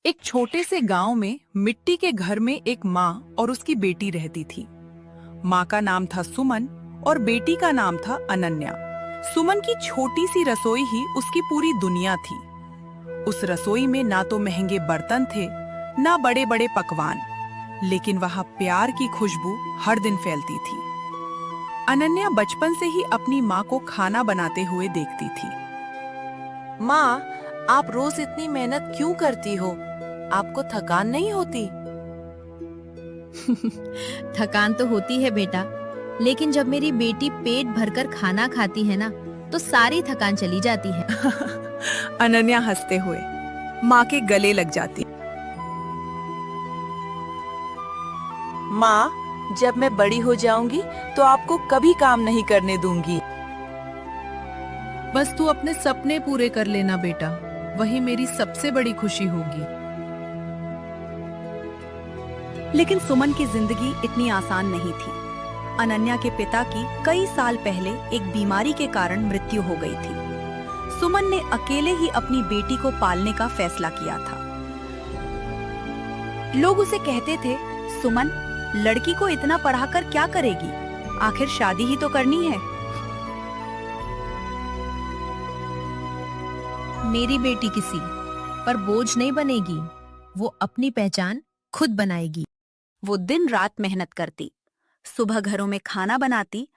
एक छोटे से गांव में मिट्टी के घर में एक माँ और उसकी बेटी रहती थी। माँ का नाम था सुमन और बेटी का नाम था अनन्या। सुमन की छोटी सी रसोई ही उसकी पूरी दुनिया थी। उस रसोई में ना तो महंगे बर्तन थे, ना बड़े बड़े पकवान, लेकिन वहाँ प्यार की खुशबू हर दिन फैलती थी। अनन्या बचपन से ही अपनी माँ को खाना बनाते हुए देखती थी। माँ, आप रोज इतनी मेहनत क्यों करती हो? आपको थकान नहीं होती? थकान तो होती है बेटा, लेकिन जब मेरी बेटी पेट भरकर खाना खाती है ना, तो सारी थकान चली जाती है। अनन्या हंसते हुए माँ के गले लग जाती। माँ, जब मैं बड़ी हो जाऊंगी तो आपको कभी काम नहीं करने दूंगी। बस तू अपने सपने पूरे कर लेना बेटा, वही मेरी सबसे बड़ी खुशी होगी। लेकिन सुमन की जिंदगी इतनी आसान नहीं थी। अनन्या के पिता की कई साल पहले एक बीमारी के कारण मृत्यु हो गई थी। सुमन ने अकेले ही अपनी बेटी को पालने का फैसला किया था। लोग उसे कहते थे, सुमन, लड़की को इतना पढ़ाकर क्या करेगी? आखिर शादी ही तो करनी है। मेरी बेटी किसी पर बोझ नहीं बनेगी, वो अपनी पहचान खुद बनाएगी। वो दिन रात मेहनत करती, सुबह घरों में खाना बनाती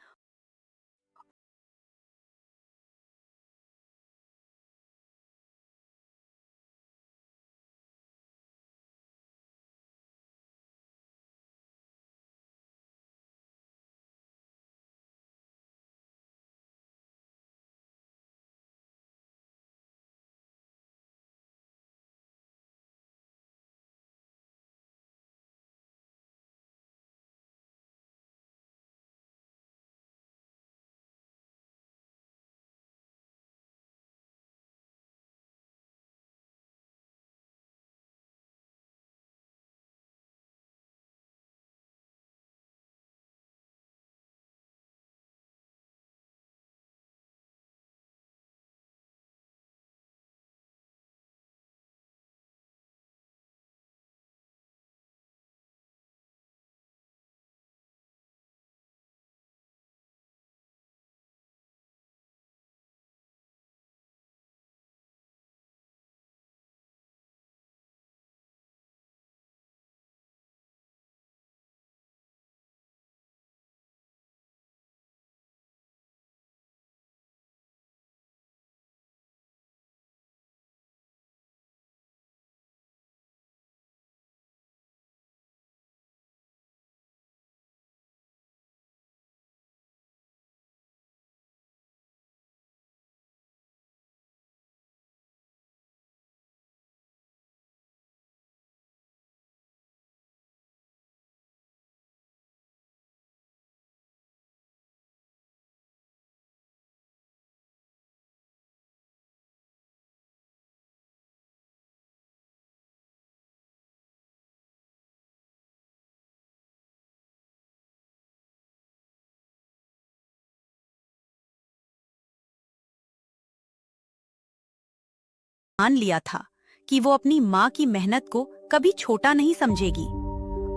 मान लिया था कि वो अपनी माँ की मेहनत को कभी छोटा नहीं समझेगी।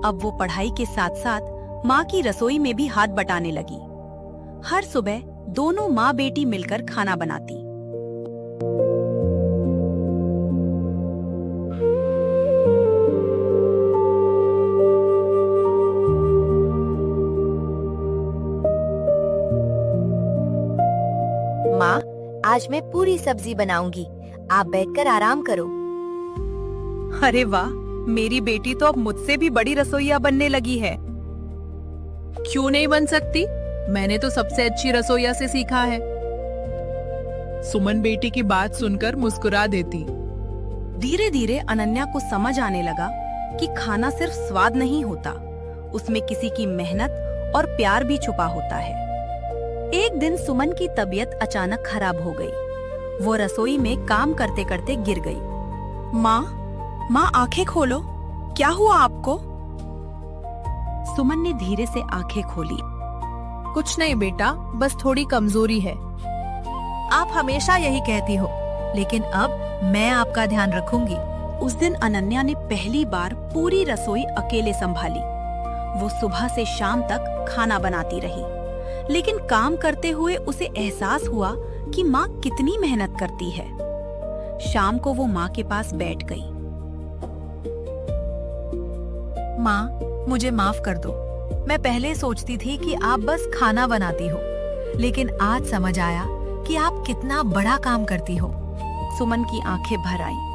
अब वो पढ़ाई के साथ साथ माँ की रसोई में भी हाथ बटाने लगी। हर सुबह दोनों माँ बेटी मिलकर खाना बनाती। माँ, आज मैं पूरी सब्जी बनाऊंगी। आप बैठकर आराम करो। अरे वाह, मेरी बेटी तो अब मुझसे भी बड़ी रसोइया बनने लगी है। क्यों नहीं बन सकती? मैंने तो सबसे अच्छी रसोइया से सीखा है। सुमन बेटी की बात सुनकर मुस्कुरा देती। धीरे धीरे अनन्या को समझ आने लगा कि खाना सिर्फ स्वाद नहीं होता, उसमें किसी की मेहनत और प्यार भी छुपा होता है। एक दिन सुमन की तबीयत अचानक खराब हो गई। वो रसोई में काम करते करते गिर गई। माँ, आंखें खोलो, क्या हुआ आपको? सुमन ने धीरे से आंखें खोली। कुछ नहीं बेटा, बस थोड़ी कमजोरी है। आप हमेशा यही कहती हो, लेकिन अब मैं आपका ध्यान रखूंगी। उस दिन अनन्या ने पहली बार पूरी रसोई अकेले संभाली। वो सुबह से शाम तक खाना बनाती रही, लेकिन काम करते हुए उसे एहसास हुआ कि माँ कितनी मेहनत करती है। शाम को वो माँ के पास बैठ गई। माँ, मुझे माफ कर दो। मैं पहले सोचती थी कि आप बस खाना बनाती हो, लेकिन आज समझ आया कि आप कितना बड़ा काम करती हो। सुमन की आंखें भर आईं।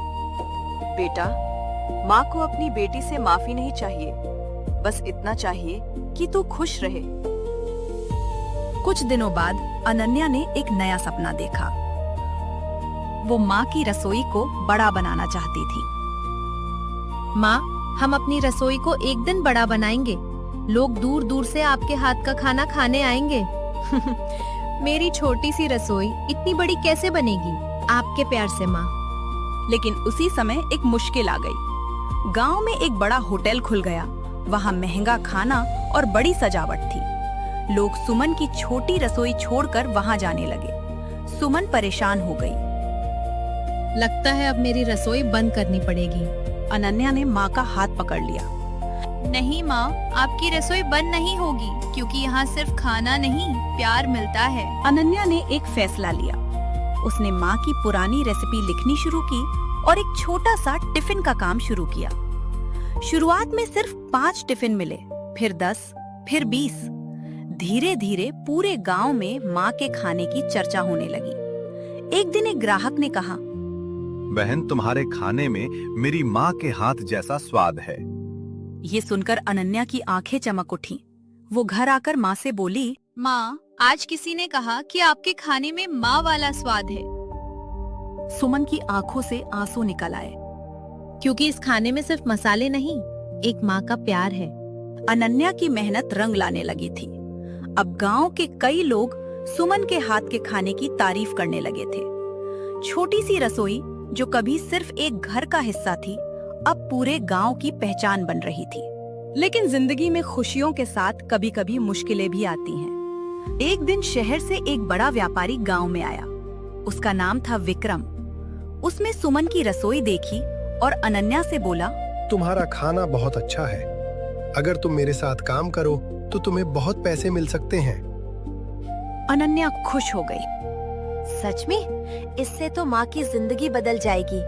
बेटा, माँ को अपनी बेटी से माफी नहीं चाहिए, बस इतना चाहिए कि तू खुश रहे। कुछ दिनों बाद अनन्या ने एक नया सपना देखा। वो माँ की रसोई को बड़ा बनाना चाहती थी। माँ, हम अपनी रसोई को एक दिन बड़ा बनाएंगे। लोग दूर दूर से आपके हाथ का खाना खाने आएंगे। मेरी छोटी सी रसोई इतनी बड़ी कैसे बनेगी? आपके प्यार से माँ। लेकिन उसी समय एक मुश्किल आ गई। गांव में एक बड़ा होटल खुल गया। वहां महंगा खाना और बड़ी सजावट थी। लोग सुमन की छोटी रसोई छोड़कर वहां जाने लगे। सुमन परेशान हो गई। लगता है अब मेरी रसोई बंद करनी पड़ेगी। अनन्या ने माँ का हाथ पकड़ लिया। नहीं माँ, आपकी रसोई बंद नहीं होगी, क्योंकि यहाँ सिर्फ खाना नहीं, प्यार मिलता है। अनन्या ने एक फैसला लिया। उसने माँ की पुरानी रेसिपी लिखनी शुरू की और एक छोटा सा टिफिन का काम शुरू किया। शुरुआत में सिर्फ 5 टिफिन मिले, फिर 10, फिर 20। धीरे धीरे पूरे गांव में माँ के खाने की चर्चा होने लगी। एक दिन एक ग्राहक ने कहा, बहन, तुम्हारे खाने में मेरी माँ के हाथ जैसा स्वाद है। ये सुनकर अनन्या की आंखें चमक उठी। वो घर आकर माँ से बोली, माँ, आज किसी ने कहा कि आपके खाने में माँ वाला स्वाद है। सुमन की आंखों से आंसू निकल आए। क्योंकि इस खाने में सिर्फ मसाले नहीं, एक माँ का प्यार है। अनन्या की मेहनत रंग लाने लगी थी। अब गांव के कई लोग सुमन के हाथ के खाने की तारीफ करने लगे थे। छोटी सी रसोई जो कभी सिर्फ एक घर का हिस्सा थी, अब पूरे गांव की पहचान बन रही थी। लेकिन जिंदगी में खुशियों के साथ कभी कभी मुश्किलें भी आती हैं। एक दिन शहर से एक बड़ा व्यापारी गांव में आया। उसका नाम था विक्रम। उसने सुमन की रसोई देखी और अनन्या से बोला, तुम्हारा खाना बहुत अच्छा है। अगर तुम मेरे साथ काम करो तो तुम्हें बहुत पैसे मिल सकते हैं। अनन्या खुश हो गई। सच में? इससे तो माँ की जिंदगी बदल जाएगी।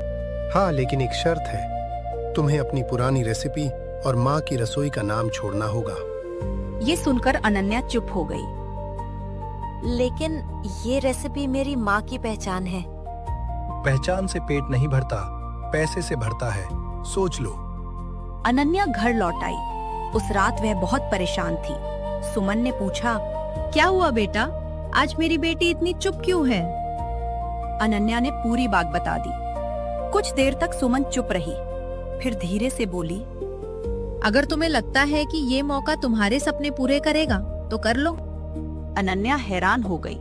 हाँ, लेकिन एक शर्त है। तुम्हें अपनी पुरानी रेसिपी और माँ की रसोई का नाम छोड़ना होगा। ये सुनकर अनन्या चुप हो गई। लेकिन ये रेसिपी मेरी माँ की पहचान है। पहचान से पेट नहीं भरता, पैसे से भरता है। सोच लो। अनन्या घर लौट आई। उस रात वह बहुत परेशान थी। सुमन ने पूछा, क्या हुआ बेटा? आज मेरी बेटी इतनी चुप क्यों है? अनन्या ने पूरी बात बता दी। कुछ देर तक सुमन चुप रही, फिर धीरे से बोली, अगर तुम्हें लगता है कि ये मौका तुम्हारे सपने पूरे करेगा तो कर लो। अनन्या हैरान हो गई।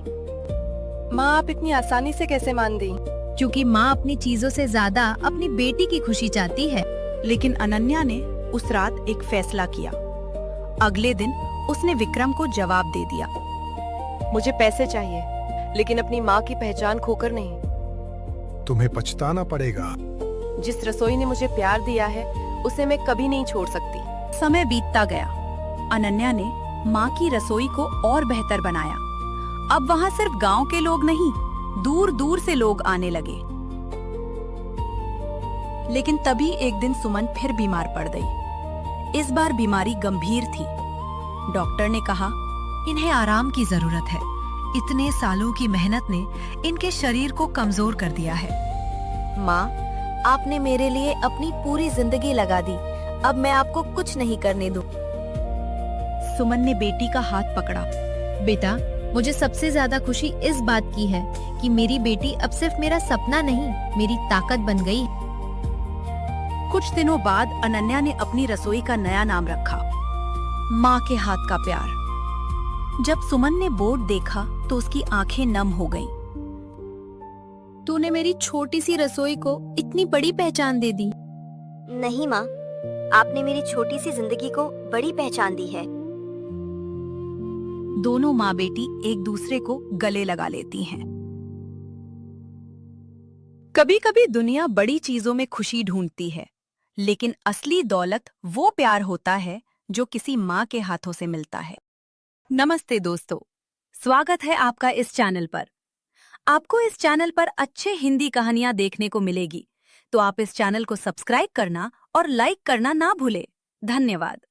माँ, आप इतनी आसानी से कैसे मान दी? क्योंकि माँ अपनी चीजों से ज्यादा अपनी बेटी की खुशी चाहती है। लेकिन अनन्या ने उस रात एक फैसला किया। अगले दिन उसने विक्रम को जवाब दे दिया, मुझे पैसे चाहिए, लेकिन अपनी माँ की पहचान खोकर नहीं। तुम्हें पछताना पड़ेगा। जिस रसोई ने मुझे प्यार दिया है, उसे मैं कभी नहीं छोड़ सकती। समय बीतता गया। अनन्या ने माँ की रसोई को और बेहतर बनाया। अब वहाँ सिर्फ गांव के लोग नहीं, दूर दूर से लोग आने लगे। लेकिन तभी एक दिन सुमन फिर बीमार पड़ गई। इस बार बीमारी गंभीर थी। डॉक्टर ने कहा, इन्हें आराम की जरूरत है। इतने सालों की मेहनत ने इनके शरीर को कमजोर कर दिया है। माँ, आपने मेरे लिए अपनी पूरी जिंदगी लगा दी। अब मैं आपको कुछ नहीं करने दूं। सुमन ने बेटी का हाथ पकड़ा। बेटा, मुझे सबसे ज्यादा खुशी इस बात की है कि मेरी बेटी अब सिर्फ मेरा सपना नहीं, मेरी ताकत बन गई। कुछ दिनों बाद अनन्या ने अपनी रसोई का नया नाम रखा, माँ के हाथ का प्यार। जब सुमन ने बोर्ड देखा तो उसकी आंखें नम हो गईं। तूने मेरी छोटी सी रसोई को इतनी बड़ी पहचान दे दी। नहीं माँ, आपने मेरी छोटी सी जिंदगी को बड़ी पहचान दी है। दोनों माँ बेटी एक दूसरे को गले लगा लेती हैं। कभी कभी दुनिया बड़ी चीजों में खुशी ढूंढती है, लेकिन असली दौलत वो प्यार होता है जो किसी माँ के हाथों से मिलता है। नमस्ते दोस्तों, स्वागत है आपका इस चैनल पर। आपको इस चैनल पर अच्छे हिंदी कहानियां देखने को मिलेगी, तो आप इस चैनल को सब्सक्राइब करना और लाइक करना ना भूलें। धन्यवाद।